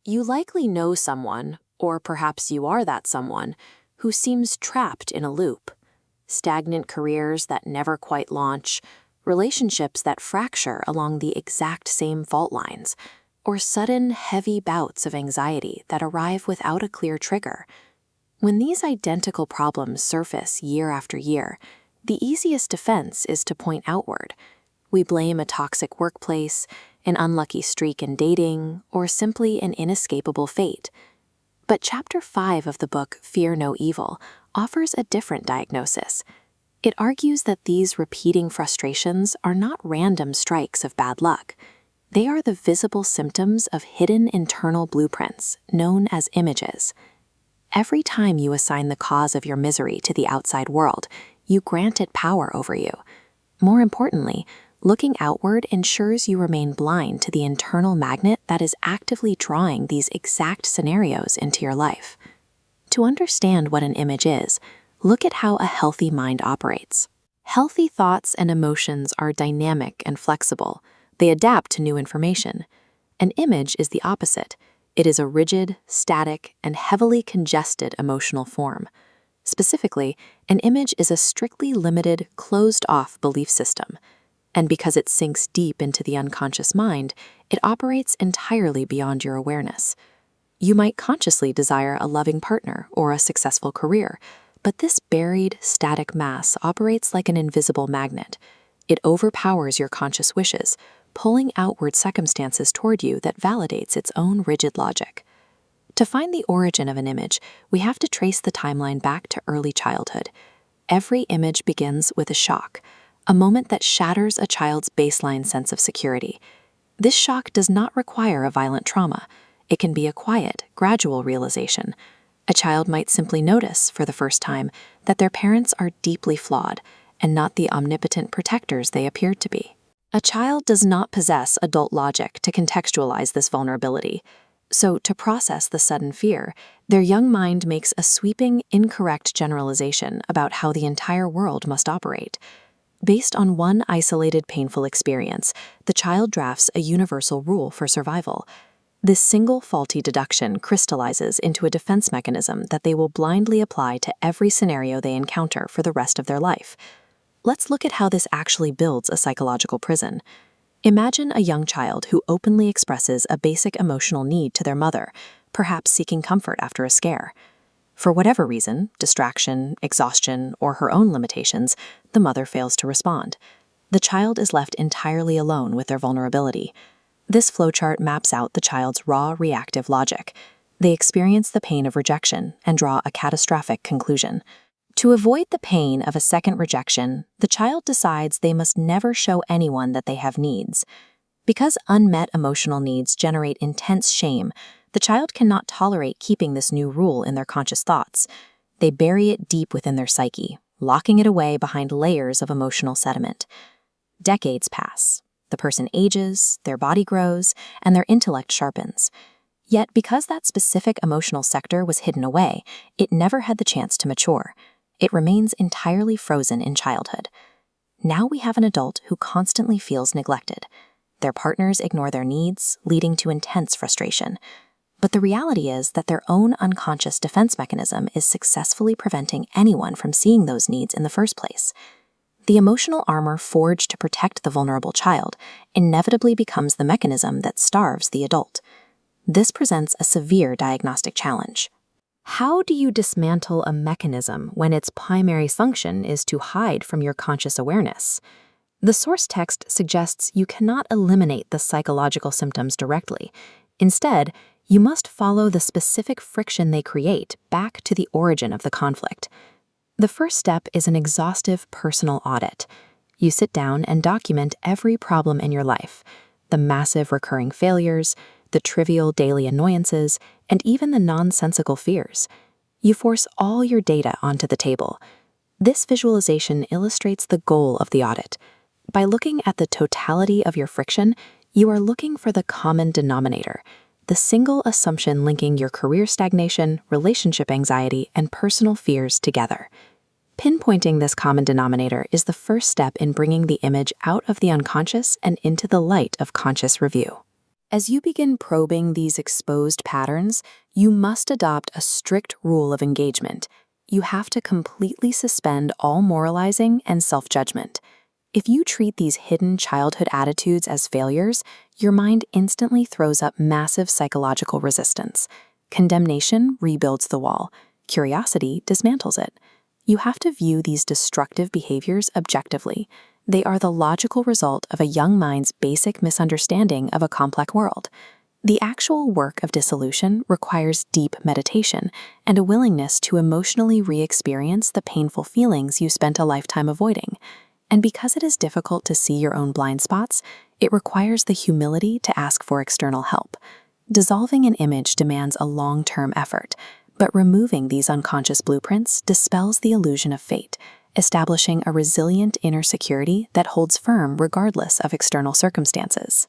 You likely know someone, or perhaps you are that someone, who seems trapped in a loop. Stagnant careers that never quite launch, relationships that fracture along the exact same fault lines, or sudden, heavy bouts of anxiety that arrive without a clear trigger. When these identical problems surface year after year, the easiest defense is to point outward. We blame a toxic workplace, an unlucky streak in dating, or simply an inescapable fate. But Chapter 5 of the book Fear No Evil offers a different diagnosis. It argues that these repeating frustrations are not random strikes of bad luck. They are the visible symptoms of hidden internal blueprints, known as images. Every time you assign the cause of your misery to the outside world, you grant it power over you. More importantly, looking outward ensures you remain blind to the internal magnet that is actively drawing these exact scenarios into your life. To understand what an image is, look at how a healthy mind operates. Healthy thoughts and emotions are dynamic and flexible. They adapt to new information. An image is the opposite. It is a rigid, static, and heavily congested emotional form. Specifically, an image is a strictly limited, closed-off belief system. And because it sinks deep into the unconscious mind, it operates entirely beyond your awareness. You might consciously desire a loving partner or a successful career, but this buried, static mass operates like an invisible magnet. It overpowers your conscious wishes, pulling outward circumstances toward you that validates its own rigid logic. To find the origin of an image, we have to trace the timeline back to early childhood. Every image begins with a shock, a moment that shatters a child's baseline sense of security. This shock does not require a violent trauma. It can be a quiet, gradual realization. A child might simply notice, for the first time, that their parents are deeply flawed and not the omnipotent protectors they appeared to be. A child does not possess adult logic to contextualize this vulnerability. So, to process the sudden fear, their young mind makes a sweeping, incorrect generalization about how the entire world must operate. Based on one isolated painful experience, the child drafts a universal rule for survival. This single faulty deduction crystallizes into a defense mechanism that they will blindly apply to every scenario they encounter for the rest of their life. Let's look at how this actually builds a psychological prison. Imagine a young child who openly expresses a basic emotional need to their mother, perhaps seeking comfort after a scare. For whatever reason, distraction, exhaustion, or her own limitations, the mother fails to respond. The child is left entirely alone with their vulnerability. This flowchart maps out the child's raw reactive logic. They experience the pain of rejection and draw a catastrophic conclusion. To avoid the pain of a second rejection, the child decides they must never show anyone that they have needs. Because unmet emotional needs generate intense shame, the child cannot tolerate keeping this new rule in their conscious thoughts. They bury it deep within their psyche, locking it away behind layers of emotional sediment. Decades pass. The person ages, their body grows, and their intellect sharpens. Yet because that specific emotional sector was hidden away, it never had the chance to mature. It remains entirely frozen in childhood. Now we have an adult who constantly feels neglected. Their partners ignore their needs, leading to intense frustration. But the reality is that their own unconscious defense mechanism is successfully preventing anyone from seeing those needs in the first place. The emotional armor forged to protect the vulnerable child inevitably becomes the mechanism that starves the adult. This presents a severe diagnostic challenge. How do you dismantle a mechanism when its primary function is to hide from your conscious awareness? The source text suggests you cannot eliminate the psychological symptoms directly. Instead, you must follow the specific friction they create back to the origin of the conflict. The first step is an exhaustive personal audit. You sit down and document every problem in your life, the massive recurring failures, the trivial daily annoyances, and even the nonsensical fears. You force all your data onto the table. This visualization illustrates the goal of the audit. By looking at the totality of your friction, you are looking for the common denominator, the single assumption linking your career stagnation, relationship anxiety, and personal fears together. Pinpointing this common denominator is the first step in bringing the image out of the unconscious and into the light of conscious review. As you begin probing these exposed patterns, you must adopt a strict rule of engagement. You have to completely suspend all moralizing and self-judgment. If you treat these hidden childhood attitudes as failures, your mind instantly throws up massive psychological resistance. Condemnation rebuilds the wall. Curiosity dismantles it. You have to view these destructive behaviors objectively. They are the logical result of a young mind's basic misunderstanding of a complex world. The actual work of dissolution requires deep meditation and a willingness to emotionally re-experience the painful feelings you spent a lifetime avoiding. And because it is difficult to see your own blind spots, it requires the humility to ask for external help. Dissolving an image demands a long-term effort, but removing these unconscious blueprints dispels the illusion of fate, establishing a resilient inner security that holds firm regardless of external circumstances.